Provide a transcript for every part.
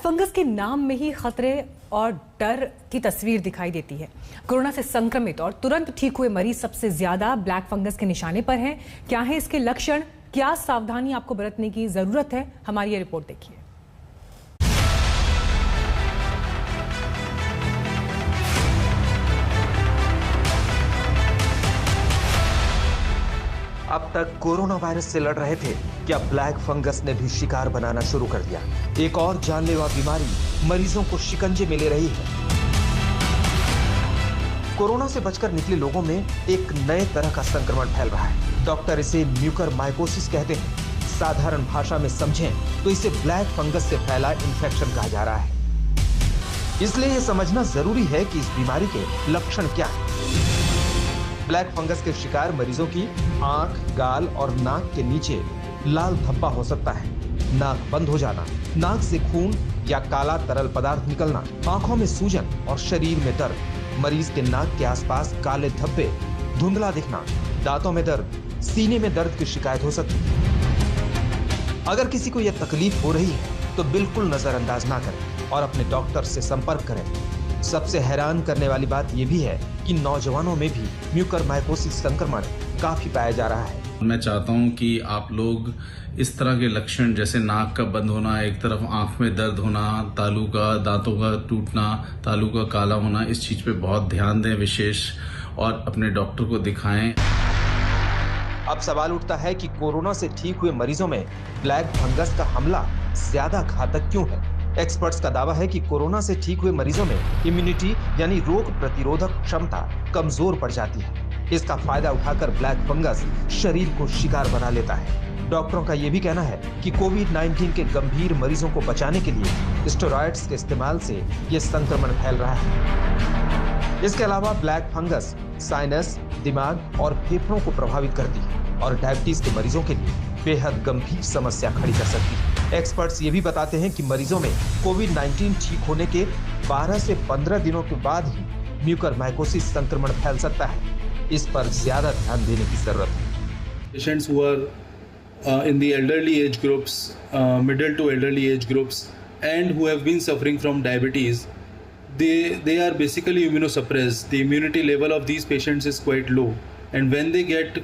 Fungus के नाम में ही खतरे और डर की तस्वीर दिखाई देती है। कोरोना से संक्रमित और तुरंत ठीक हुए मरीज सबसे ज्यादा ब्लैक फंगस के निशाने पर हैं। क्या है इसके लक्षण, क्या सावधानी आपको बरतने की जरूरत है, हमारी ये रिपोर्ट देखिए। अब तक कोरोना वायरस से लड़ रहे थे, क्या ब्लैक फंगस ने भी शिकार बनाना शुरू कर दिया। एक और जानलेवा बीमारी मरीजों को शिकंजे में ले रही है। कोरोना से बचकर निकले लोगों में एक नए तरह का संक्रमण फैल रहा है। डॉक्टर इसे म्यूकरमाइकोसिस कहते हैं। साधारण भाषा में समझें तो इसे ब्लैक फंगस से फैला इन्फेक्शन कहा जा रहा है। इसलिए यह समझना जरूरी है कि इस बीमारी के लक्षण क्या हैं। ब्लैक फंगस के शिकार मरीजों की आंख, गाल और नाक के नीचे लाल धब्बा हो सकता है। नाक बंद हो जाना, नाक से खून या काला तरल पदार्थ निकलना, आंखों में सूजन और शरीर में दर्द, मरीज के नाक के आसपास काले धब्बे, धुंधला दिखना, दांतों में दर्द, सीने में दर्द की शिकायत हो सकती है। अगर किसी को यह तकलीफ हो रही है तो बिल्कुल नजरअंदाज ना करें और अपने डॉक्टर से संपर्क करें। सबसे हैरान करने वाली बात यह भी है कि नौजवानों में भी म्यूकरमाइकोसिस संक्रमण काफी पाया जा रहा है। मैं चाहता हूं कि आप लोग इस तरह के लक्षण जैसे नाक का बंद होना, एक तरफ आंख में दर्द होना, तालू का, दांतों का टूटना, तालू का काला होना, इस चीज पे बहुत ध्यान दें विशेष, और अपने डॉक्टर को दिखाएं। अब सवाल उठता है कि कोरोना से ठीक हुए मरीजों में ब्लैक फंगस का हमला ज्यादा घातक क्यों है। एक्सपर्ट्स का दावा है कि कोरोना से ठीक हुए मरीजों में इम्यूनिटी यानी रोग प्रतिरोधक क्षमता कमजोर पड़ जाती है। इसका फायदा उठाकर ब्लैक फंगस शरीर को शिकार बना लेता है। डॉक्टरों का यह भी कहना है कि कोविड-19 के गंभीर मरीजों को बचाने के लिए स्टेरॉइड्स के इस्तेमाल से यह संक्रमण फैल रहा है। इसके अलावा ब्लैक फंगस साइनस, दिमाग और फेफड़ों को प्रभावित करती है और डायबिटीज के मरीजों के लिए बेहद गंभीर समस्या खड़ी कर सकती है। एक्सपर्ट्स ये भी बताते हैं कि मरीजों में कोविड-19 ठीक होने के 12 से 15 दिनों के बाद ही म्यूकरमाइकोसिस संक्रमण फैल सकता है। इस पर ज्यादा ध्यान देने की जरूरत है। Patients who are in the elderly age groups, middle to elderly age groups, and who have been suffering from diabetes, they are basically immunosuppressed. The immunity level of these patients is quite low, and when they get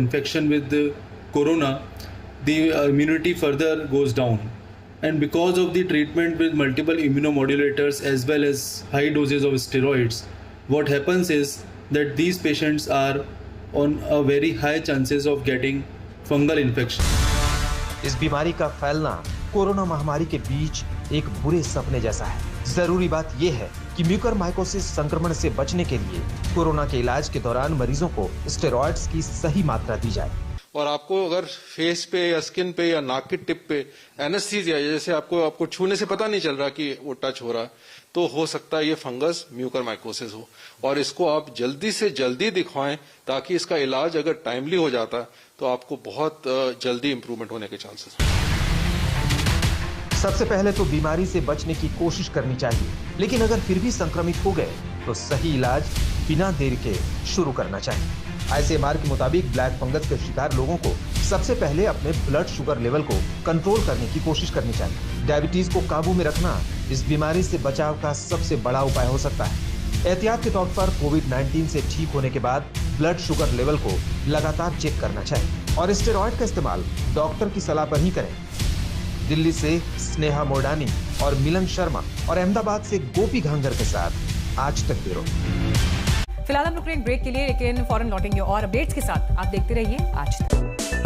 infection with the corona, the immunity further goes down. And because of the treatment with multiple immunomodulators as well as high doses of steroids, what happens is that these patients are on a very high chances of getting fungal infection. इस बीमारी का फैलना corona महामारी के बीच एक बुरे सपने जैसा है। जरूरी बात यह है कि म्यूकरमाइकोसिस संक्रमण से बचने के लिए कोरोना के इलाज के दौरान मरीजों को स्टेरॉइड्स की सही मात्रा दी जाए। और आपको अगर फेस पे या स्किन पे या नाक की टिप पे एनेस्थीसिया, जैसे आपको छूने से पता नहीं चल रहा कि वो टच हो रहा है, तो हो सकता है ये फंगस म्यूकरमाइकोसिस हो, और इसको आप जल्दी से जल्दी दिखवाएं ताकि इसका इलाज अगर टाइमली हो जाता है तो आपको बहुत जल्दी इंप्रूवमेंट होने के चांसेस हैं। सबसे पहले तो बीमारी से बचने की कोशिश करनी चाहिए, लेकिन अगर फिर भी संक्रमित हो गए तो सही इलाज बिना देर के शुरू करना चाहिए। आईसीएमआर के मुताबिक ब्लैक फंगस के शिकार लोगों को सबसे पहले अपने ब्लड शुगर लेवल को कंट्रोल करने की कोशिश करनी चाहिए। डायबिटीज को काबू में रखना इस बीमारी से बचाव का सबसे बड़ा उपाय हो सकता है। एहतियात के तौर पर कोविड-19 से ठीक होने के बाद ब्लड शुगर लेवल को लगातार चेक करना चाहिए और स्टेरॉइड का इस्तेमाल डॉक्टर की सलाह पर ही करें। दिल्ली से स्नेहा मोडानी और मिलन शर्मा और अहमदाबाद से गोपी घांगर के साथ आज तक ब्यूरो। फिलहाल हम रुक रहे हैं ब्रेक के लिए, लेकिन फौरन लौटेंगे और अपडेट्स के साथ। आप देखते रहिए आज तक।